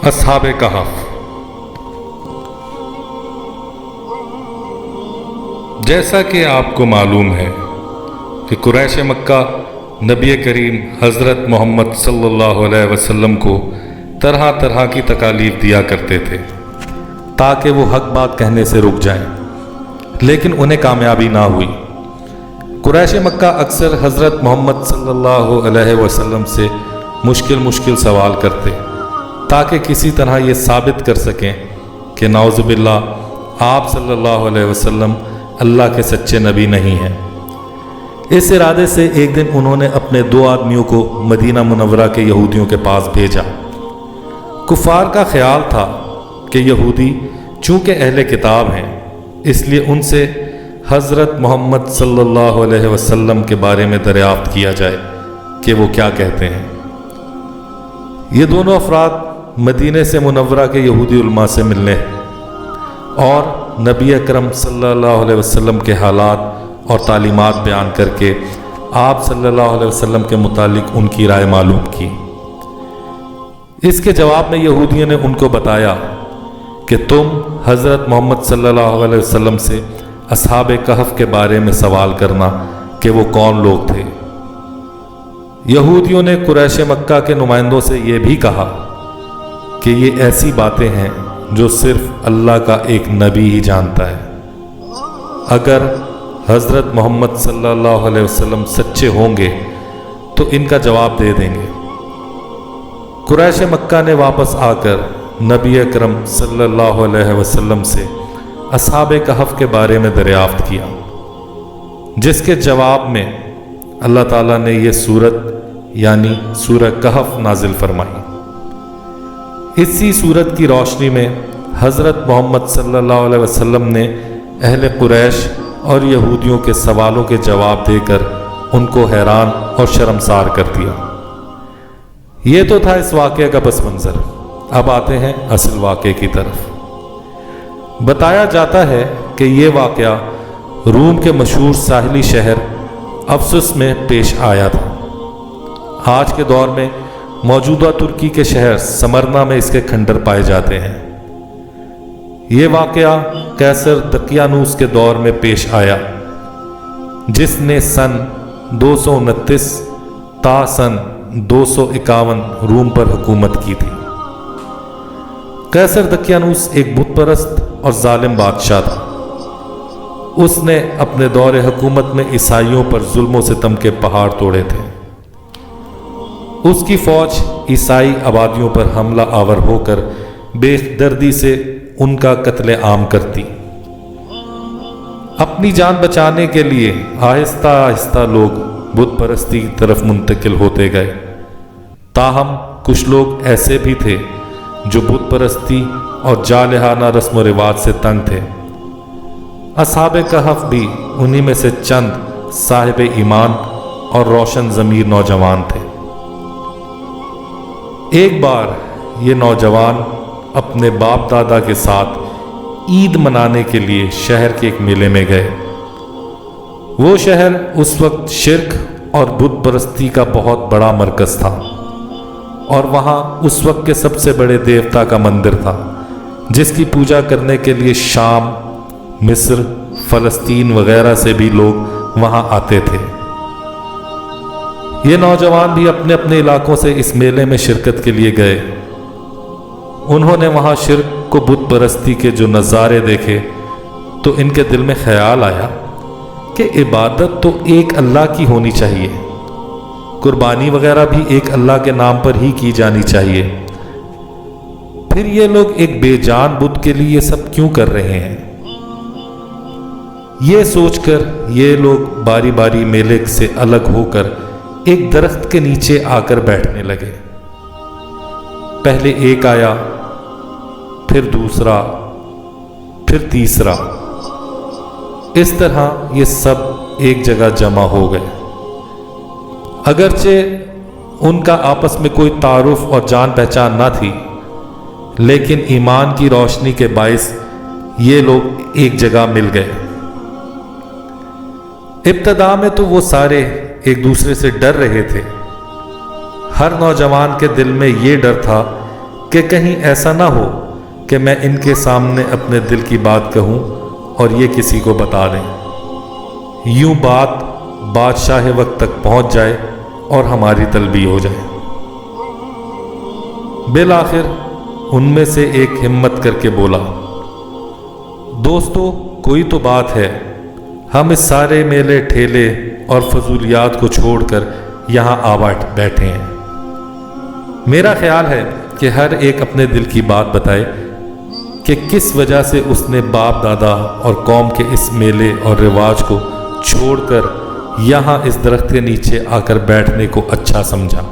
اصحاب کہف۔ جیسا کہ آپ کو معلوم ہے کہ قریش مکہ نبی کریم حضرت محمد صلی اللہ علیہ وسلم کو طرح طرح کی تکالیف دیا کرتے تھے تاکہ وہ حق بات کہنے سے رک جائیں، لیکن انہیں کامیابی نہ ہوئی۔ قریش مکہ اکثر حضرت محمد صلی اللہ علیہ وسلم سے مشکل سوال کرتے تاکہ کسی طرح یہ ثابت کر سکیں کہ نعوذ باللہ آپ صلی اللہ علیہ وسلم اللہ کے سچے نبی نہیں ہیں۔ اس ارادے سے ایک دن انہوں نے اپنے 2 آدمیوں کو مدینہ منورہ کے یہودیوں کے پاس بھیجا۔ کفار کا خیال تھا کہ یہودی چونکہ اہل کتاب ہیں، اس لیے ان سے حضرت محمد صلی اللہ علیہ وسلم کے بارے میں دریافت کیا جائے کہ وہ کیا کہتے ہیں۔ یہ دونوں افراد مدینہ سے منورہ کے یہودی علماء سے ملنے اور نبی اکرم صلی اللہ علیہ وسلم کے حالات اور تعلیمات بیان کر کے آپ صلی اللہ علیہ وسلم کے متعلق ان کی رائے معلوم کی۔ اس کے جواب میں یہودیوں نے ان کو بتایا کہ تم حضرت محمد صلی اللہ علیہ وسلم سے اصحاب کہف کے بارے میں سوال کرنا کہ وہ کون لوگ تھے۔ یہودیوں نے قریش مکہ کے نمائندوں سے یہ بھی کہا کہ یہ ایسی باتیں ہیں جو صرف اللہ کا ایک نبی ہی جانتا ہے۔ اگر حضرت محمد صلی اللہ علیہ وسلم سچے ہوں گے تو ان کا جواب دے دیں گے۔ قریش مکہ نے واپس آ کر نبی اکرم صلی اللہ علیہ وسلم سے اصحاب کہف کے بارے میں دریافت کیا، جس کے جواب میں اللہ تعالیٰ نے یہ سورت یعنی سورہ کہف نازل فرمائی۔ اسی سورت کی روشنی میں حضرت محمد صلی اللہ علیہ وسلم نے اہل قریش اور یہودیوں کے سوالوں کے جواب دے کر ان کو حیران اور شرمسار کر دیا۔ یہ تو تھا اس واقعے کا پس منظر۔ اب آتے ہیں اصل واقعے کی طرف۔ بتایا جاتا ہے کہ یہ واقعہ روم کے مشہور ساحلی شہر افسس میں پیش آیا تھا۔ آج کے دور میں موجودہ ترکی کے شہر سمرنا میں اس کے کھنڈر پائے جاتے ہیں۔ یہ واقعہ قیصر دقیانوس کے دور میں پیش آیا، جس نے سن 229 تا سن 251 روم پر حکومت کی تھی۔ قیصر دقیانوس ایک بت پرست اور ظالم بادشاہ تھا۔ اس نے اپنے دور حکومت میں عیسائیوں پر ظلم و ستم کے پہاڑ توڑے تھے۔ اس کی فوج عیسائی آبادیوں پر حملہ آور ہو کر بے دردی سے ان کا قتل عام کرتی۔ اپنی جان بچانے کے لیے آہستہ آہستہ لوگ بت پرستی کی طرف منتقل ہوتے گئے، تاہم کچھ لوگ ایسے بھی تھے جو بت پرستی اور جالہانہ رسم و رواج سے تنگ تھے۔ اصحاب کہف بھی انہی میں سے چند صاحب ایمان اور روشن ضمیر نوجوان تھے۔ ایک بار یہ نوجوان اپنے باپ دادا کے ساتھ عید منانے کے لیے شہر کے ایک میلے میں گئے۔ وہ شہر اس وقت شرک اور بت پرستی کا بہت بڑا مرکز تھا، اور وہاں اس وقت کے سب سے بڑے دیوتا کا مندر تھا، جس کی پوجا کرنے کے لیے شام، مصر، فلسطین وغیرہ سے بھی لوگ وہاں آتے تھے۔ یہ نوجوان بھی اپنے اپنے علاقوں سے اس میلے میں شرکت کے لیے گئے۔ انہوں نے وہاں شرک کو بت پرستی کے جو نظارے دیکھے تو ان کے دل میں خیال آیا کہ عبادت تو ایک اللہ کی ہونی چاہیے، قربانی وغیرہ بھی ایک اللہ کے نام پر ہی کی جانی چاہیے، پھر یہ لوگ ایک بے جان بت کے لیے یہ سب کیوں کر رہے ہیں؟ یہ سوچ کر یہ لوگ باری باری میلے سے الگ ہو کر ایک درخت کے نیچے آ کر بیٹھنے لگے۔ پہلے ایک آیا، پھر دوسرا، پھر تیسرا۔ اس طرح یہ سب ایک جگہ جمع ہو گئے۔ اگرچہ ان کا آپس میں کوئی تعارف اور جان پہچان نہ تھی، لیکن ایمان کی روشنی کے باعث یہ لوگ ایک جگہ مل گئے۔ ابتدا میں تو وہ سارے ایک دوسرے سے ڈر رہے تھے۔ ہر نوجوان کے دل میں یہ ڈر تھا کہ کہیں ایسا نہ ہو کہ میں ان کے سامنے اپنے دل کی بات کہوں اور یہ کسی کو بتا دیں، یوں بات بادشاہ وقت تک پہنچ جائے اور ہماری طلبی ہو جائے۔ بالآخر ان میں سے ایک ہمت کر کے بولا، دوستو کوئی تو بات ہے، ہم اس سارے میلے ٹھیلے اور فضولیات کو چھوڑ کر یہاں آ بیٹھے ہیں۔ میرا خیال ہے کہ ہر ایک اپنے دل کی بات بتائے کہ کس وجہ سے اس نے باپ دادا اور قوم کے اس میلے اور رواج کو چھوڑ کر یہاں اس درخت کے نیچے آ کر بیٹھنے کو اچھا سمجھا۔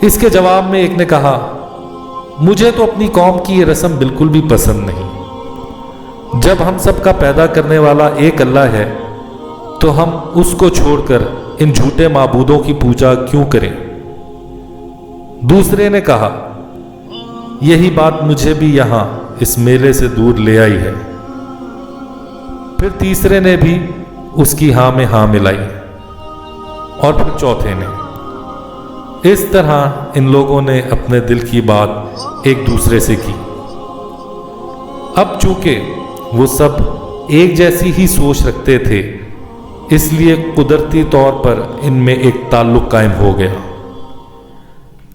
اس کے جواب میں ایک نے کہا، مجھے تو اپنی قوم کی یہ رسم بالکل بھی پسند نہیں۔ جب ہم سب کا پیدا کرنے والا ایک اللہ ہے تو ہم اس کو چھوڑ کر ان جھوٹے معبودوں کی پوجا کیوں کریں؟ دوسرے نے کہا، یہی بات مجھے بھی یہاں اس میلے سے دور لے آئی ہے۔ پھر تیسرے نے بھی اس کی ہاں میں ہاں ملائی اور پھر چوتھے نے۔ اس طرح ان لوگوں نے اپنے دل کی بات ایک دوسرے سے کی۔ اب چونکہ وہ سب ایک جیسی ہی سوچ رکھتے تھے، اس لیے قدرتی طور پر ان میں ایک تعلق قائم ہو گیا۔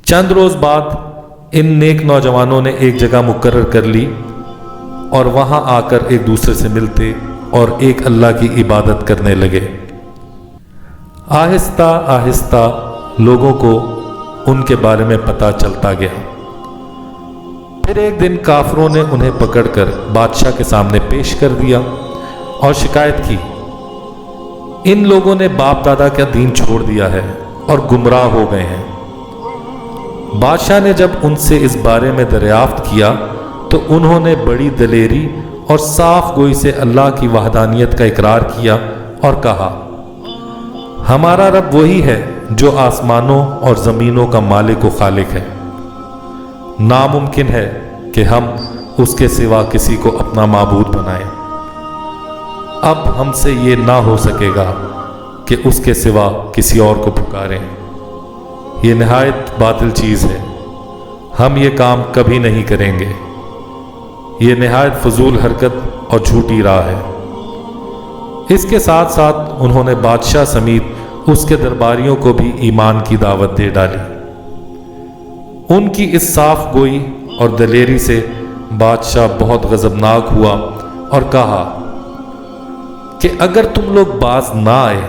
چند روز بعد ان نیک نوجوانوں نے ایک جگہ مقرر کر لی اور وہاں آ کر ایک دوسرے سے ملتے اور ایک اللہ کی عبادت کرنے لگے۔ آہستہ آہستہ لوگوں کو ان کے بارے میں پتہ چلتا گیا۔ پھر ایک دن کافروں نے انہیں پکڑ کر بادشاہ کے سامنے پیش کر دیا اور شکایت کی، ان لوگوں نے باپ دادا کا دین چھوڑ دیا ہے اور گمراہ ہو گئے ہیں۔ بادشاہ نے جب ان سے اس بارے میں دریافت کیا تو انہوں نے بڑی دلیری اور صاف گوئی سے اللہ کی وحدانیت کا اقرار کیا اور کہا، ہمارا رب وہی ہے جو آسمانوں اور زمینوں کا مالک و خالق ہے، ناممکن ہے کہ ہم اس کے سوا کسی کو اپنا معبود بنائیں۔ اب ہم سے یہ نہ ہو سکے گا کہ اس کے سوا کسی اور کو پکاریں، یہ نہایت باطل چیز ہے، ہم یہ کام کبھی نہیں کریں گے، یہ نہایت فضول حرکت اور جھوٹی راہ ہے۔ اس کے ساتھ ساتھ انہوں نے بادشاہ سمیت اس کے درباریوں کو بھی ایمان کی دعوت دے ڈالی۔ ان کی اس صاف گوئی اور دلیری سے بادشاہ بہت غضبناک ہوا اور کہا کہ اگر تم لوگ باز نہ آئے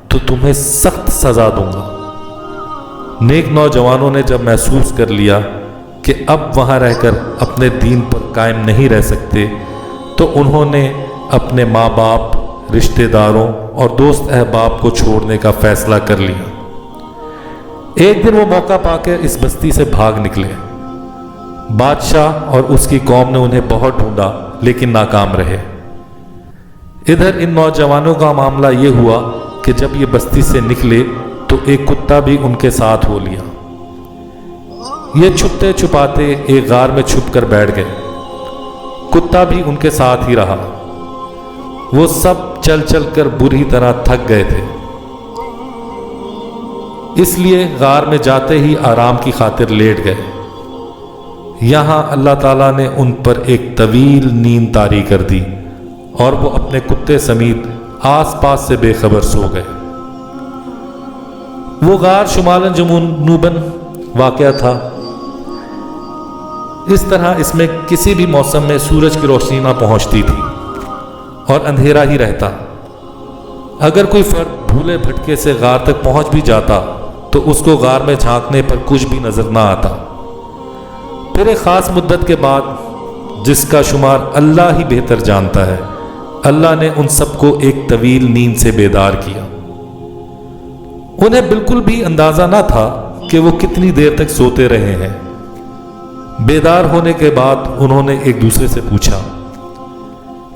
تو تمہیں سخت سزا دوں گا۔ نیک نوجوانوں نے جب محسوس کر لیا کہ اب وہاں رہ کر اپنے دین پر قائم نہیں رہ سکتے تو انہوں نے اپنے ماں باپ، رشتہ داروں اور دوست احباب کو چھوڑنے کا فیصلہ کر لیا۔ ایک دن وہ موقع پا کر اس بستی سے بھاگ نکلے۔ بادشاہ اور اس کی قوم نے انہیں بہت ڈھونڈا لیکن ناکام رہے۔ ادھر ان نوجوانوں کا معاملہ یہ ہوا کہ جب یہ بستی سے نکلے تو ایک کتا بھی ان کے ساتھ ہو لیا۔ یہ چھپتے چھپاتے ایک غار میں چھپ کر بیٹھ گئے۔ کتا بھی ان کے ساتھ ہی رہا۔ وہ سب چل چل کر بری طرح تھک گئے تھے، اس لیے غار میں جاتے ہی آرام کی خاطر لیٹ گئے۔ یہاں اللہ تعالیٰ نے ان پر ایک طویل نیند طاری کر دی اور وہ اپنے کتے سمیت آس پاس سے بے خبر سو گئے۔ وہ غار شمالاً جنوباً واقع تھا۔ اس طرح اس میں کسی بھی موسم میں سورج کی روشنی نہ پہنچتی تھی اور اندھیرا ہی رہتا۔ اگر کوئی فرد بھولے بھٹکے سے غار تک پہنچ بھی جاتا تو اس کو غار میں جھانکنے پر کچھ بھی نظر نہ آتا۔ پھر ایک خاص مدت کے بعد، جس کا شمار اللہ ہی بہتر جانتا ہے، اللہ نے ان سب کو ایک طویل نیند سے بیدار کیا۔ انہیں بالکل بھی اندازہ نہ تھا کہ وہ کتنی دیر تک سوتے رہے ہیں۔ بیدار ہونے کے بعد انہوں نے ایک دوسرے سے پوچھا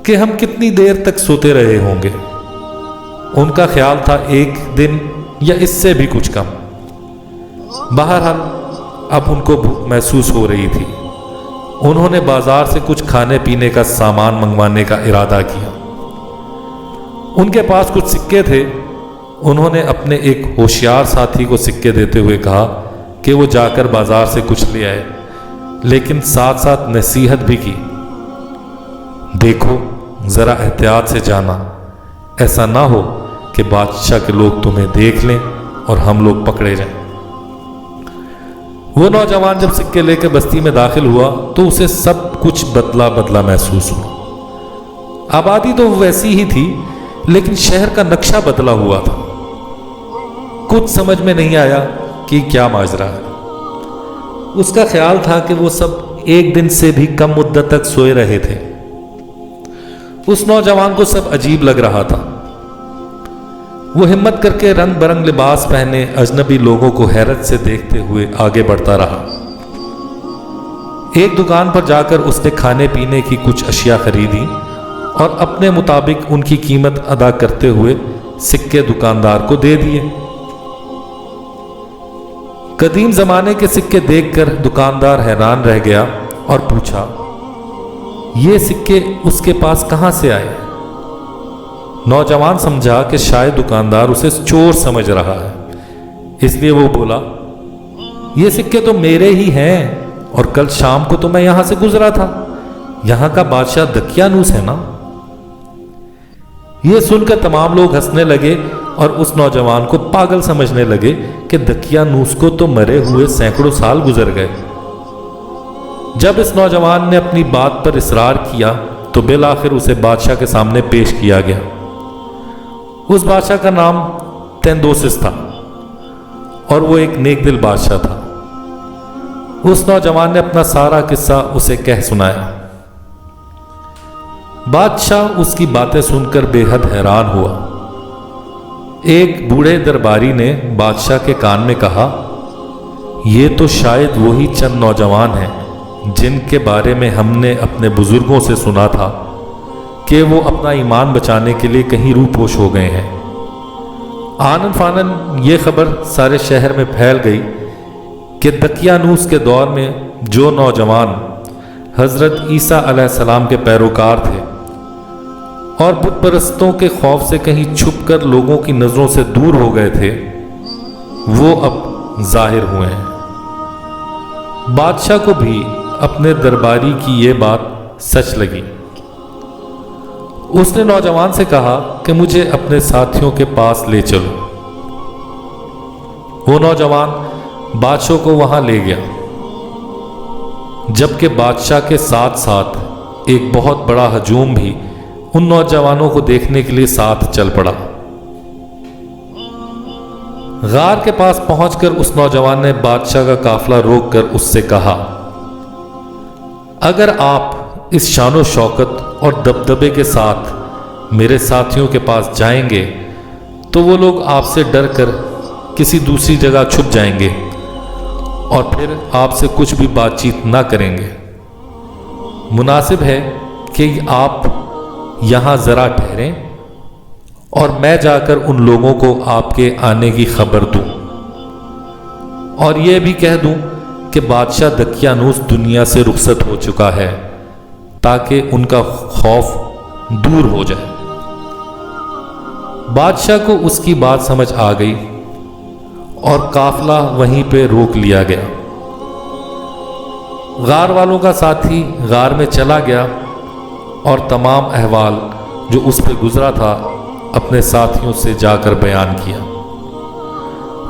کہ ہم کتنی دیر تک سوتے رہے ہوں گے۔ ان کا خیال تھا ایک دن یا اس سے بھی کچھ کم۔ بہرحال اب ان کو بھوک محسوس ہو رہی تھی۔ انہوں نے بازار سے کچھ کھانے پینے کا سامان منگوانے کا ارادہ کیا۔ ان کے پاس کچھ سکے تھے۔ انہوں نے اپنے ایک ہوشیار ساتھی کو سکے دیتے ہوئے کہا کہ وہ جا کر بازار سے کچھ لے آئے، لیکن ساتھ ساتھ نصیحت بھی کی، دیکھو ذرا احتیاط سے جانا، ایسا نہ ہو کہ بادشاہ کے لوگ تمہیں دیکھ لیں اور ہم لوگ پکڑے جائیں۔ وہ نوجوان جب سکے لے کے بستی میں داخل ہوا تو اسے سب کچھ بدلا بدلا محسوس ہوا۔ آبادی تو ویسی ہی تھی، لیکن شہر کا نقشہ بدلا ہوا تھا۔ کچھ سمجھ میں نہیں آیا کہ کیا ماجرا ہے۔ اس کا خیال تھا کہ وہ سب ایک دن سے بھی کم مدت تک سوئے رہے تھے۔ اس نوجوان کو سب عجیب لگ رہا تھا۔ وہ ہمت کر کے رنگ برنگ لباس پہنے اجنبی لوگوں کو حیرت سے دیکھتے ہوئے آگے بڑھتا رہا۔ ایک دکان پر جا کر اس نے کھانے پینے کی کچھ اشیاء خریدی اور اپنے مطابق ان کی قیمت ادا کرتے ہوئے سکے دکاندار کو دے دیے۔ قدیم زمانے کے سکے دیکھ کر دکاندار حیران رہ گیا اور پوچھا، یہ سکے اس کے پاس کہاں سے آئے؟ نوجوان سمجھا کہ شاید دکاندار اسے چور سمجھ رہا ہے، اس لیے وہ بولا، یہ سکے تو میرے ہی ہیں، اور کل شام کو تو میں یہاں سے گزرا تھا، یہاں کا بادشاہ دقیانوس ہے نا۔ یہ سن کر تمام لوگ ہنسنے لگے اور اس نوجوان کو پاگل سمجھنے لگے کہ دقیانوس کو تو مرے ہوئے سینکڑوں سال گزر گئے۔ جب اس نوجوان نے اپنی بات پر اصرار کیا تو بالآخر اسے بادشاہ کے سامنے پیش کیا گیا۔ اس بادشاہ کا نام تیندوسس تھا اور وہ ایک نیک دل بادشاہ تھا۔ اس نوجوان نے اپنا سارا قصہ اسے کہہ سنایا۔ بادشاہ اس کی باتیں سن کر بے حد حیران ہوا۔ ایک بوڑھے درباری نے بادشاہ کے کان میں کہا، یہ تو شاید وہی چند نوجوان ہیں جن کے بارے میں ہم نے اپنے بزرگوں سے سنا تھا کہ وہ اپنا ایمان بچانے کے لیے کہیں روح پوش ہو گئے ہیں۔ آنن فانن یہ خبر سارے شہر میں پھیل گئی کہ دقیانوس کے دور میں جو نوجوان حضرت عیسیٰ علیہ السلام کے پیروکار تھے اور بت پرستوں کے خوف سے کہیں چھپ کر لوگوں کی نظروں سے دور ہو گئے تھے، وہ اب ظاہر ہوئے ہیں۔ بادشاہ کو بھی اپنے درباری کی یہ بات سچ لگی۔ اس نے نوجوان سے کہا کہ مجھے اپنے ساتھیوں کے پاس لے چلو۔ وہ نوجوان بادشاہ کو وہاں لے گیا، جبکہ بادشاہ کے ساتھ ساتھ ایک بہت بڑا ہجوم بھی ان نوجوانوں کو دیکھنے کے لیے ساتھ چل پڑا۔ غار کے پاس پہنچ کر اس نوجوان نے بادشاہ کا قافلہ روک کر اس سے کہا، اگر آپ اس شان و شوکت اور دبدبے کے ساتھ میرے ساتھیوں کے پاس جائیں گے تو وہ لوگ آپ سے ڈر کر کسی دوسری جگہ چھپ جائیں گے اور پھر آپ سے کچھ بھی بات چیت نہ کریں گے۔ مناسب ہے کہ آپ یہاں ذرا ٹھہریں اور میں جا کر ان لوگوں کو آپ کے آنے کی خبر دوں اور یہ بھی کہہ دوں کہ بادشاہ دقیانوس دنیا سے رخصت ہو چکا ہے، تاکہ ان کا خوف دور ہو جائے۔ بادشاہ کو اس کی بات سمجھ آ گئی اور قافلہ وہیں پہ روک لیا گیا۔ غار والوں کا ساتھی غار میں چلا گیا اور تمام احوال جو اس پہ گزرا تھا اپنے ساتھیوں سے جا کر بیان کیا۔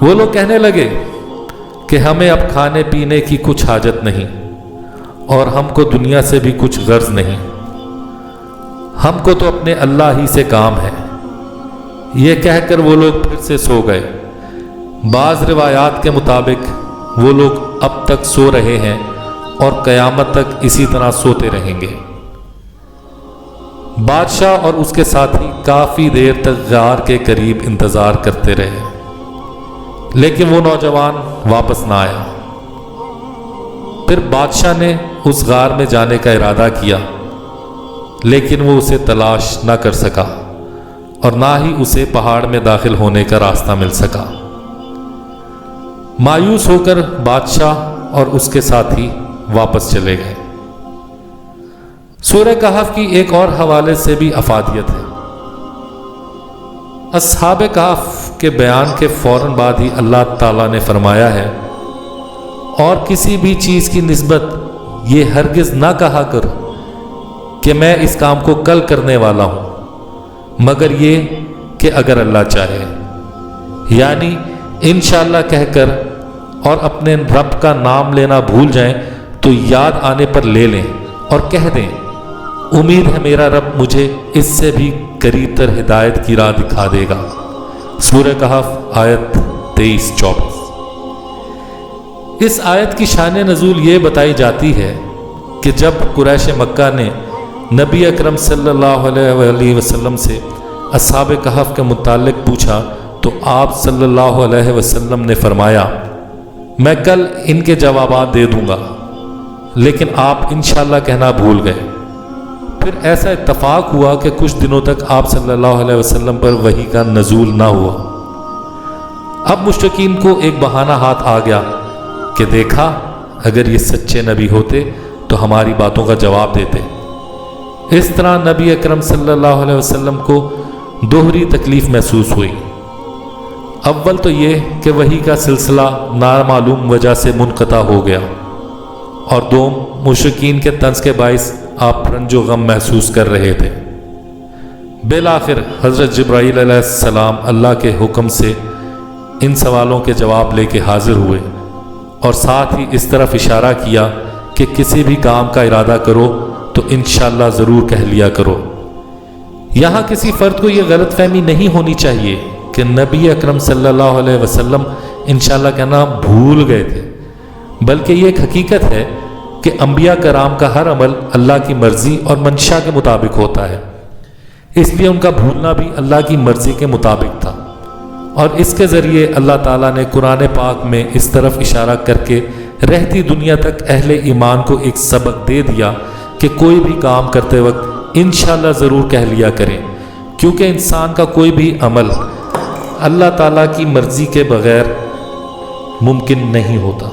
وہ لوگ کہنے لگے کہ ہمیں اب کھانے پینے کی کچھ حاجت نہیں اور ہم کو دنیا سے بھی کچھ غرض نہیں، ہم کو تو اپنے اللہ ہی سے کام ہے۔ یہ کہہ کر وہ لوگ پھر سے سو گئے۔ بعض روایات کے مطابق وہ لوگ اب تک سو رہے ہیں اور قیامت تک اسی طرح سوتے رہیں گے۔ بادشاہ اور اس کے ساتھی کافی دیر تک غار کے قریب انتظار کرتے رہے، لیکن وہ نوجوان واپس نہ آیا۔ پھر بادشاہ نے اس غار میں جانے کا ارادہ کیا، لیکن وہ اسے تلاش نہ کر سکا اور نہ ہی اسے پہاڑ میں داخل ہونے کا راستہ مل سکا۔ مایوس ہو کر بادشاہ اور اس کے ساتھی واپس چلے گئے۔ سورہ کہف کی ایک اور حوالے سے بھی افادیت ہے۔ اصحاب کہف کے بیان کے فوراً بعد ہی اللہ تعالیٰ نے فرمایا ہے اور کسی بھی چیز کی نسبت یہ ہرگز نہ کہا کر کہ میں اس کام کو کل کرنے والا ہوں، مگر یہ کہ اگر اللہ چاہے، یعنی انشاءاللہ کہہ کر اور اپنے رب کا نام لینا بھول جائیں تو یاد آنے پر لے لیں اور کہہ دیں امید ہے میرا رب مجھے اس سے بھی قریب تر ہدایت کی راہ دکھا دے گا۔ سورہ کہف آیت 23-24۔ اس آیت کی شان نزول یہ بتائی جاتی ہے کہ جب قریش مکہ نے نبی اکرم صلی اللہ علیہ وسلم سے اصحاب کہف کے متعلق پوچھا تو آپ صلی اللہ علیہ وسلم نے فرمایا میں کل ان کے جوابات دے دوں گا، لیکن آپ انشاءاللہ کہنا بھول گئے۔ پھر ایسا اتفاق ہوا کہ کچھ دنوں تک آپ صلی اللہ علیہ وسلم پر وحی کا نزول نہ ہوا۔ اب مشرکین کو ایک بہانہ ہاتھ آ گیا کہ دیکھا اگر یہ سچے نبی ہوتے تو ہماری باتوں کا جواب دیتے۔ اس طرح نبی اکرم صلی اللہ علیہ وسلم کو دوہری تکلیف محسوس ہوئی۔ اول تو یہ کہ وحی کا سلسلہ نامعلوم وجہ سے منقطع ہو گیا، اور دوم مشرکین کے طنز کے باعث آپ رنج و غم محسوس کر رہے تھے۔ بالآخر حضرت جبرائیل علیہ السلام اللہ کے حکم سے ان سوالوں کے جواب لے کے حاضر ہوئے، اور ساتھ ہی اس طرف اشارہ کیا کہ کسی بھی کام کا ارادہ کرو تو انشاءاللہ ضرور کہہ لیا کرو۔ یہاں کسی فرد کو یہ غلط فہمی نہیں ہونی چاہیے کہ نبی اکرم صلی اللہ علیہ وسلم انشاءاللہ کہنا بھول گئے تھے، بلکہ یہ ایک حقیقت ہے کہ انبیاء کرام کا ہر عمل اللہ کی مرضی اور منشا کے مطابق ہوتا ہے، اس لیے ان کا بھولنا بھی اللہ کی مرضی کے مطابق تھا، اور اس کے ذریعے اللہ تعالیٰ نے قرآن پاک میں اس طرف اشارہ کر کے رہتی دنیا تک اہل ایمان کو ایک سبق دے دیا کہ کوئی بھی کام کرتے وقت انشاءاللہ ضرور کہہ لیا کریں، کیونکہ انسان کا کوئی بھی عمل اللہ تعالیٰ کی مرضی کے بغیر ممکن نہیں ہوتا۔